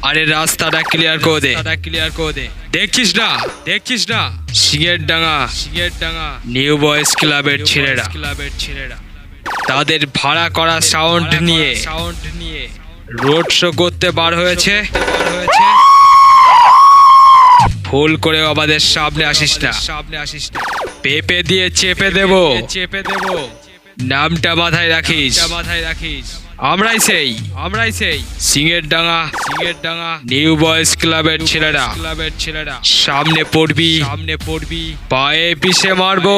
আরে রাস্তাটা ক্লিয়ার করে দে। দেখছিস না সিংহের ডাঙ্গা নিউ বয়েজ ক্লাবের ছেলেরা তাদের ভাড়া করা সাউন্ড নিয়ে রোড শো করতে বার হয়েছে। ভুল করে আমাদের সামনে আসিস না, পেপে দিয়ে চেপে দেব। নামটা মাথায় রাখিস, আমরাই সেই সিংহের ডাঙ্গা নিউ বয়েজ ক্লাবের ছেলেরা। সামনে পড়বি পায়ে পিষে মারবো।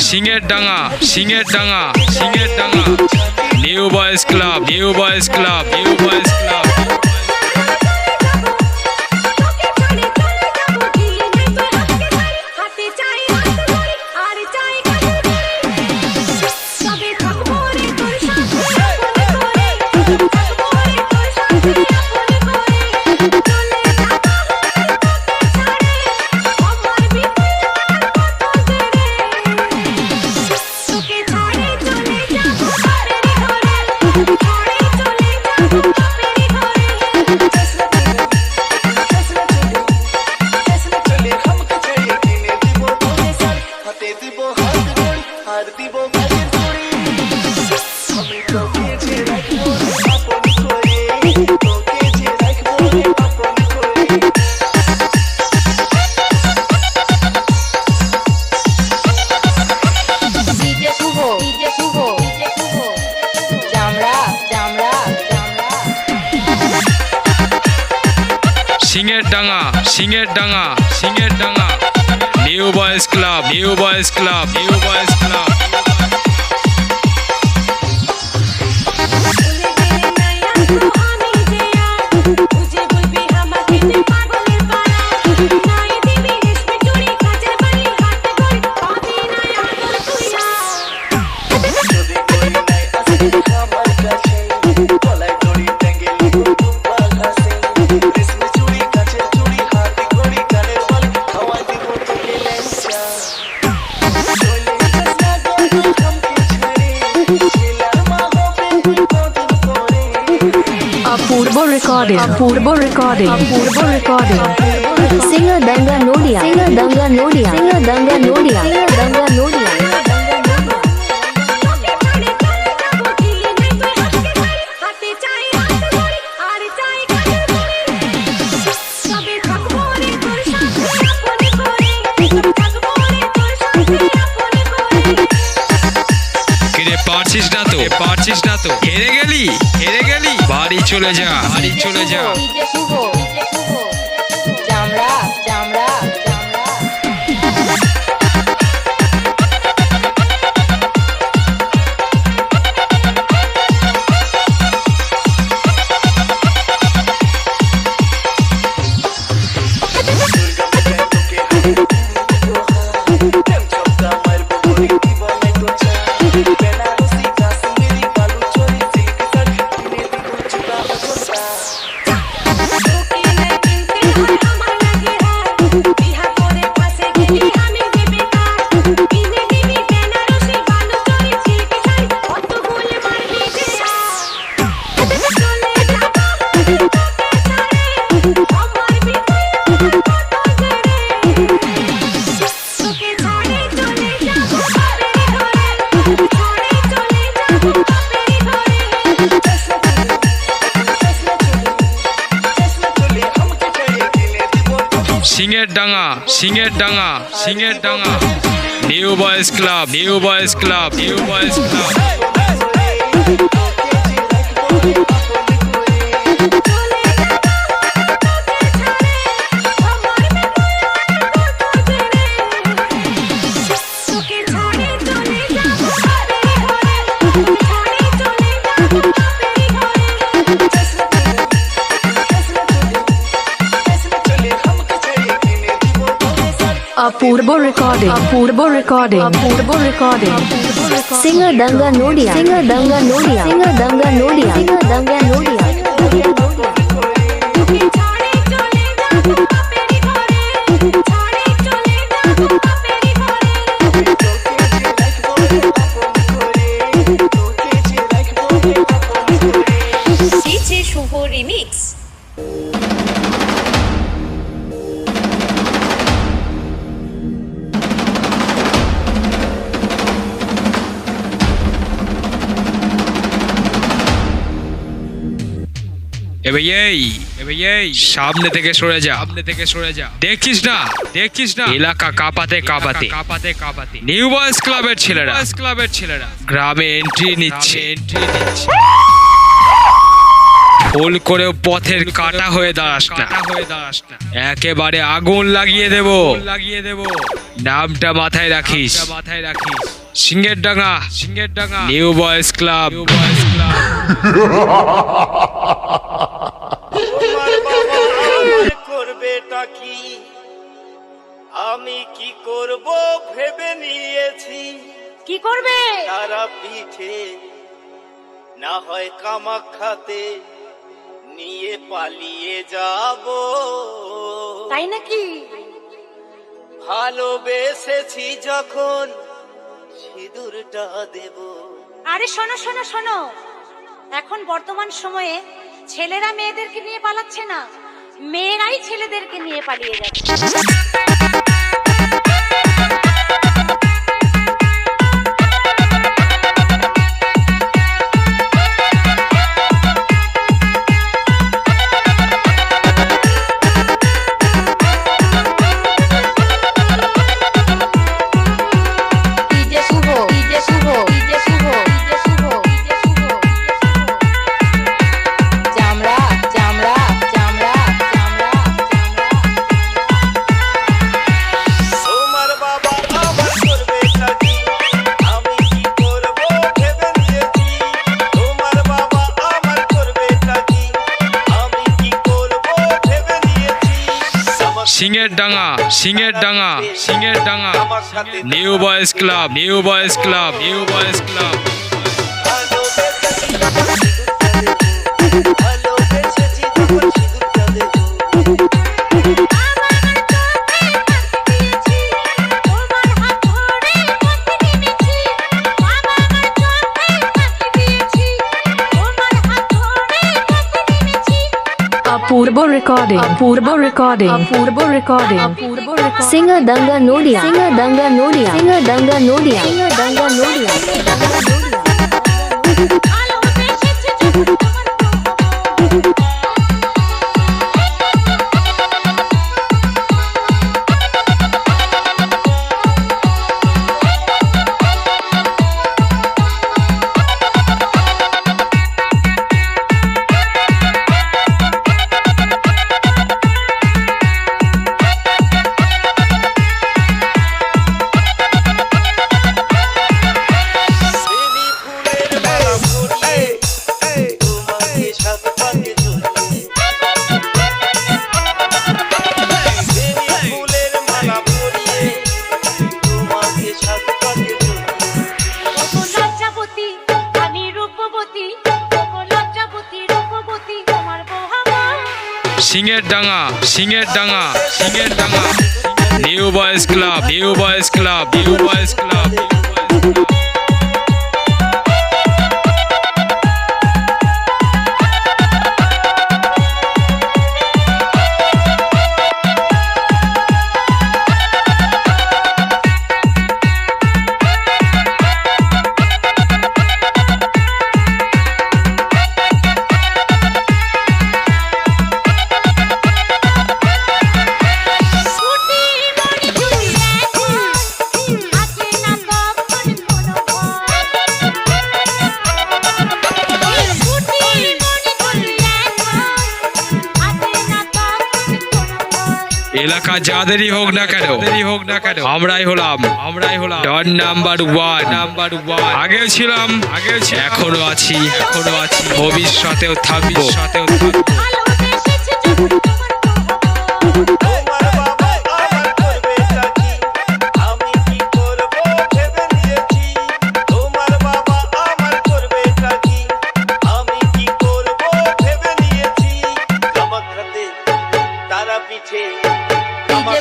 সিংহের Danga new boys club. Singher Danga new boys club. Apurbo recording. Singer Danga Nodia. পারছিস না তো হেরে গেলি বাড়ি চলে যা। Singher Danga new boys club. Apurbo recording. Apurbo recording. Apurbo recording. Singer Danga Nodia. Singer Danga Nodia. Singer Danga Nodia. Singer Danga Nodia. DJ শুভ remix. সামনে থেকে সরে যা, দেখছিস না এলাকা কাঁপাতে নিউ বয়েজ ক্লাবের ছেলেরা গ্রামে এন্ট্রি নিচ্ছে। ভুল করেও পথের কাটা হয়ে দাঁড়াস না, একেবারে আগুন লাগিয়ে দেব। নামটা মাথায় রাখিস, সিংহের ডাঙ্গা নিউ বয়েজ ক্লাব। তোমার বাবা আমার করবেটা কি, আমি কি করব ভেবে নিয়েছি। কি করবে? তারা পিঠে না হয় কামাখ্যাতে নিয়ে পালিয়ে যাব। তাই নাকি? ভালোবেসেছি যখন সিঁদুরটা দেব। আরে শোনো শোনো শোনো, এখন বর্তমান সময়ে ছেলেরা মেয়েদেরকে নিয়ে পালাচ্ছে না, মেয়েরাই ছেলেদেরকে নিয়ে পালিয়ে যাচ্ছে। সিংহের ডাঙ্গা নিউ বয়েজ ক্লাব। ভালোবেসেছি যখন সিঁদুরটা দেব। Apurbo recording. Apurbo recording. Apurbo recording. Apurbo recording. Singer Danga Nodia. Singer Danga Nodia. Singer Danga Nodia. Singer Danga Nodia. সিংহের ডাঙ্গা নিউ বয়েজ ক্লাব। এলাকা যাদেরই হোক না কেন আমরাই হলাম ডন নাম্বার ওয়ান। আগেও ছিলাম, এখনো আছি, ভবিষ্যতেও থাকবো। তোমার বাবা আমার করবেটা কি,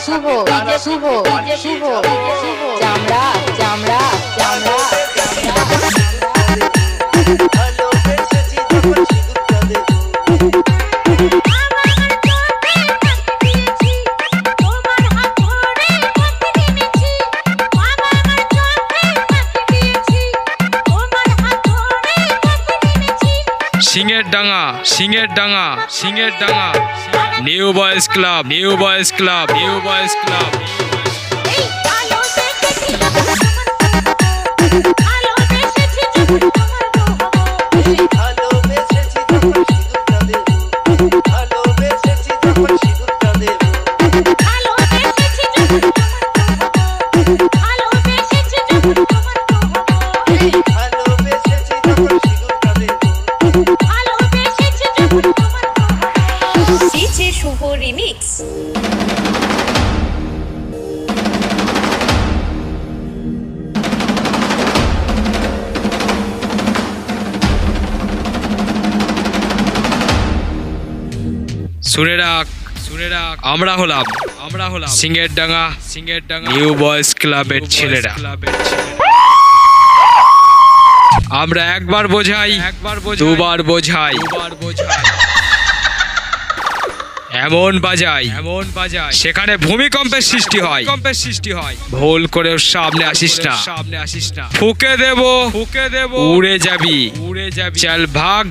শুভ ডিজে শুভ ডিজে শুভ চামড়া চামড়া চামড়া ভালোবেসেছি যখন সিঁদুরটা দেব সিংহের ডাঙা সিংহের ডাঙা সিংহের Danga new boys club new boys club new boys club ভালোবেসেছি যখন সিঁদুরটা দেব ভালোবেসেছি যখন সিঁদুরটা দেব ভালোবেসেছি যখন সিঁদুরটা দেব ডিজে শুভ রিমিক্স। শুনে রাখ আমরা হলাম সিংহের ডাঙা নিউ বয়েজ ক্লাবের ছেলেরা। আমরা একবার বোঝাই দুবার বোঝাই এমন বাজাই সেখানে ভূমিকম্পের সৃষ্টি হয় ভুল করে সামনে আসিস না ফুকে দেব উড়ে যাবি চল ভাগ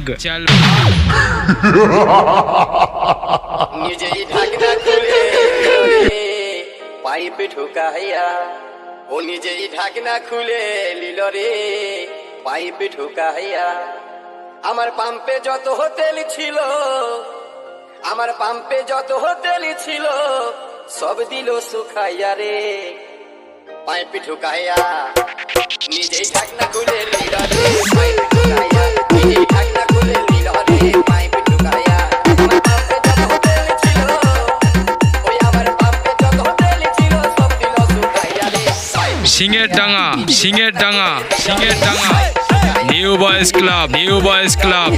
নিজেই ঢাকনা খুলে পাইপে ঢোকাইয়া ও নিজেই ঢাকনা খুলে লিল রে পাইপে ঢোকাইয়া আমার পাম্পে যত হোটেল ছিল আমার পাম্পে যত হোটেল ছিল সব দিল শুকাইয়া রে পাইপে ঢোকাইয়া নিজেই ঢাকনা খুলে লিল রে পাইপে ঢোকাইয়া নিজেই ঢাকনা খুলে লিল রে পাইপে ঢোকাইয়া আমার পাম্পে যত হোটেল ছিল ওই আমার পাম্পে যত হোটেল ছিল সব দিল শুকাইয়া রে Singher Danga new boys club new boys club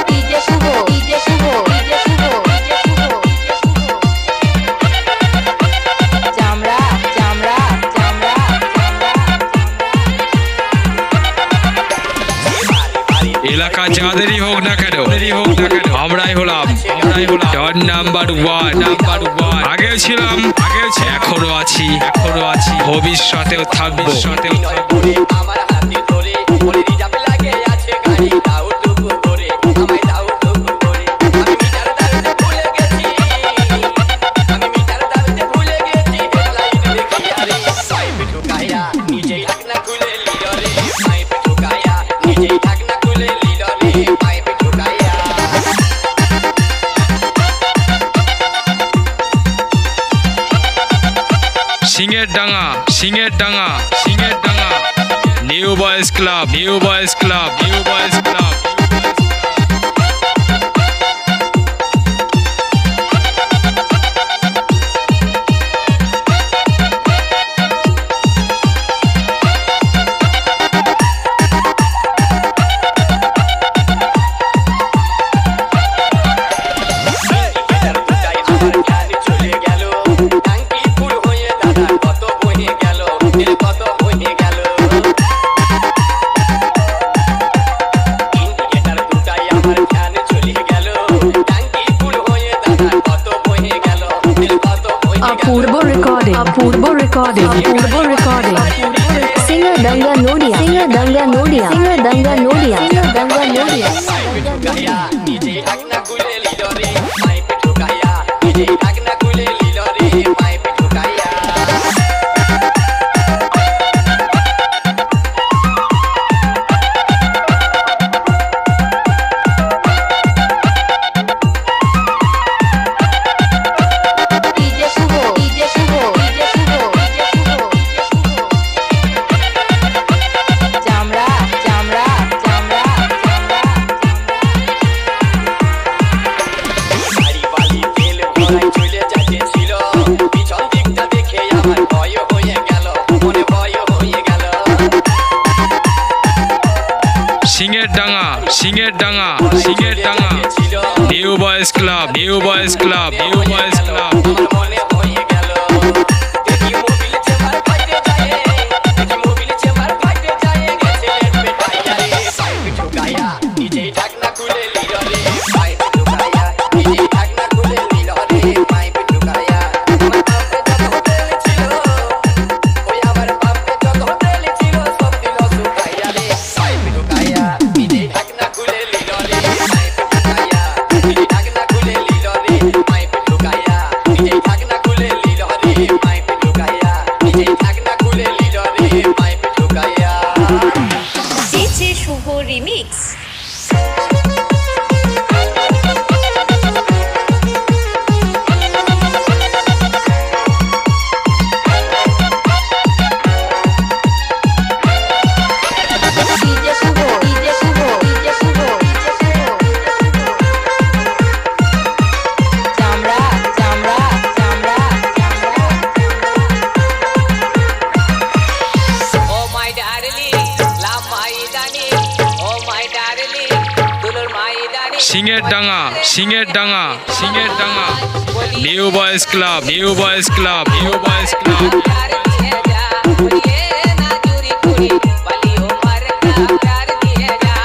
DJ Shubho DJ Shubho DJ Shubho DJ Shubho চামড়া চামড়া চামড়া এলাকা যাদেরই হোক না কেন আমরাই হলাম ডন নাম্বার ওয়ান আগেও ছিলাম এখনো আছি ভবিষ্যতেও থাকবো আমার হাতে ধরে বলে রিজার্ভ লাগে আছে গাড়ি দাও টুকু করে আমায় দাও টুকু করে আমি মিটার দাবিতে ভুলে গেছি হেডলাইট দেখি আরে পাইপে ঢোকাইয়া নিজেই ঢাকনা খুলে লিল রে পাইপে ঢোকাইয়া নিজেই ঢাকনা খুলে লিল রে পাইপে ঢোকাইয়া সিংহের ডাঙা নিউ বয়েজ ক্লাব এটার দুটাই আমার ধ্যান চলে গেল টাঙ্কি ফুল হয়ে দাদা কত বহে গেল দিল কত বহে গেল ইন্ডিকেটার দুটাই আমার ধ্যান চলে গেল টাঙ্কি ফুল হয়ে দাদা কত বহে গেল দিল কত বহে গেল Apurbo recording. সিঙ্গা দঙ্গা নোডিয়া সিঙ্গা দঙ্গা নোডিয়া সিঙ্গা দঙ্গা নোডিয়া সিঙ্গা দঙ্গা নোডিয়া পাইপে ঢোকাইয়া নিজেই ঢাকনা খুলে লিল রে পাইপে ঢোকাইয়া নিজেই ঢাকনা খুলে লিল রে পাইপে ঢোকাইয়া DJ Shubho DJ Shubho DJ Shubho DJ Shubho Danga new boys club new boys club new boys club আমার মনে হয়ে গেল দেখি মোবিল চেম্বার ফাইটে যায় দেখি মোবিল চেম্বার ফাইটে যায় গেছে বেটাইয়া রে পাইপ ঢুকায়া নিজেই ঢাকনা খুলে লিল রে পাইপ ঢুকায়া নিজেই ঢাকনা খুলে লিল রে পাইপ ঢুকায়া আমার পাম্পে যত তেল ছিল ওই আমার পাম্পে যত তেল ছিল সব দিল শুকাইয়া রে পাইপ ঢুকায়া নিজেই ঢাকনা খুলে লিল রে পাইপ ঢুকায়া নিজেই ঢাকনা খুলে লিল রে পাইপ ঢুকায়া নিজেই ঢাকনা খুলে লিল রে পাইপ ঢুকায়া নিজেই ঢাকনা খুলে লিল রে পাইপ ঢুকায়া ডিজে শুভ remix. DJ Shubho DJ Shubho DJ Shubho DJ Shubho চামড়া চামড়া চামড়া Oh my darling, love my darling. Oh my darling, dulur my darling. Singher Danga new boys club new boys club new boys club प्यार दिए जा, बोलिए ना चूरी पूरी, वाली उम्र का प्यार दिए जा।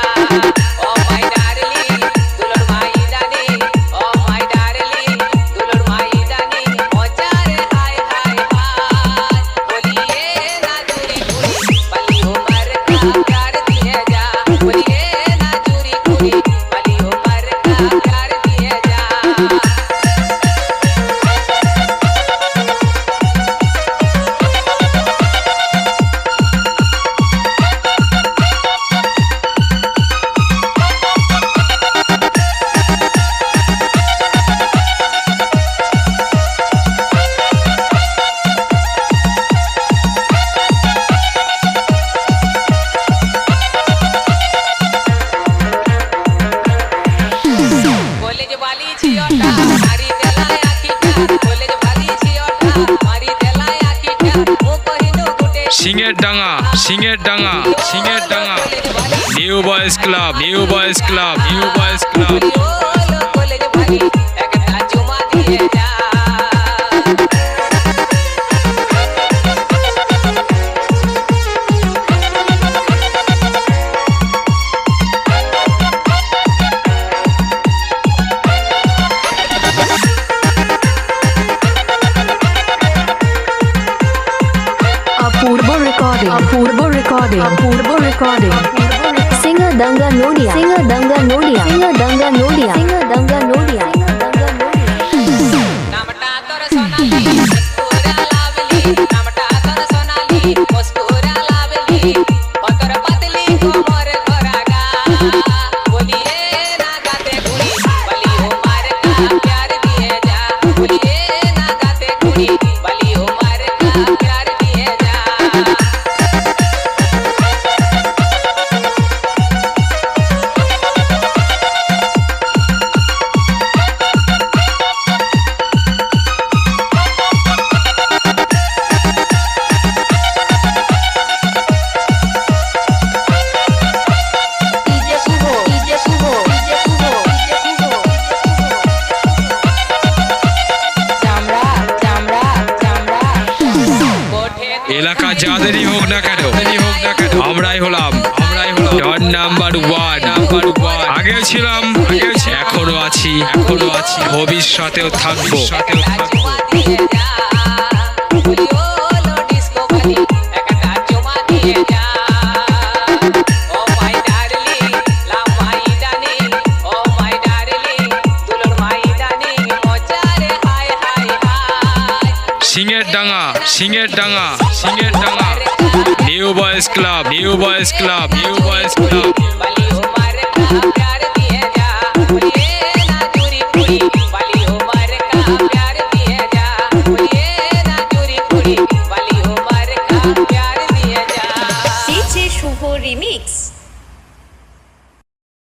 Oh my darling, dulur my darling. Oh my darling, dulur my darling. Oh चारे हाय हाय हाय, बोलिए ना चूरी पूरी, वाली उम्र का प्यार दिए जा। बोलिए ना चूरी पूरी, वाली उम्र का प्यार दिए जा। কলেজ বালি ছিওটা মারি দেলায় আখিটা কলেজ বালি ছিওটা মারি দেলায় আখিটা ও কহিনো গুটে Singher Danga new boys club new boys club new boys club ওলো কলেজ বালি একটা চুমা দিয়ে যা Apurva recording. Apurva recording. Apurva recording. Singer Danga Nodia. Singer Danga Nodia. Singer Danga Nodia. Singer Danga Nodia. নামটা তোর সোনালি মুস্কুরা লাভলি নামটা তোর সোনালি মুস্কুরা লাভলি অতর পাতলি কোমর করাগা বলিয়ে না গাতে গুড়ি বলি উমার কা প্যার দিয়ে যা বলিয়ে না গাতে গুড়ি বলি উমার কা প্যার দিয়ে যা DJ Subo. DJ Subo. DJ Subo. DJ Subo. চামড়া চামড়া চামড়া কোঠে এলাকা যাদেরই হোক না কেন আমরাই হলাম ডন নাম্বার ওয়ান আগেও ছিলাম এখনো আছি ভবিষ্যতেও থাকবো একটা চুমা দিয়ে যা বলি ওলো ডিস্কো বালি একটা চুমা দিয়ে যা oh my darling love my darling oh my darling দুলর মাই ডার্লিং মজারে hi hi hi Singher Danga new boys club new boys club new boys club वाली उम्र का प्यार दिए जा बोलिए ना चूरी पूरी वाली उम्र का प्यार दिए जा बोलिए ना चूरी पूरी वाली उम्र का प्यार दिए जा ডিজে শুভ রিমিক্স।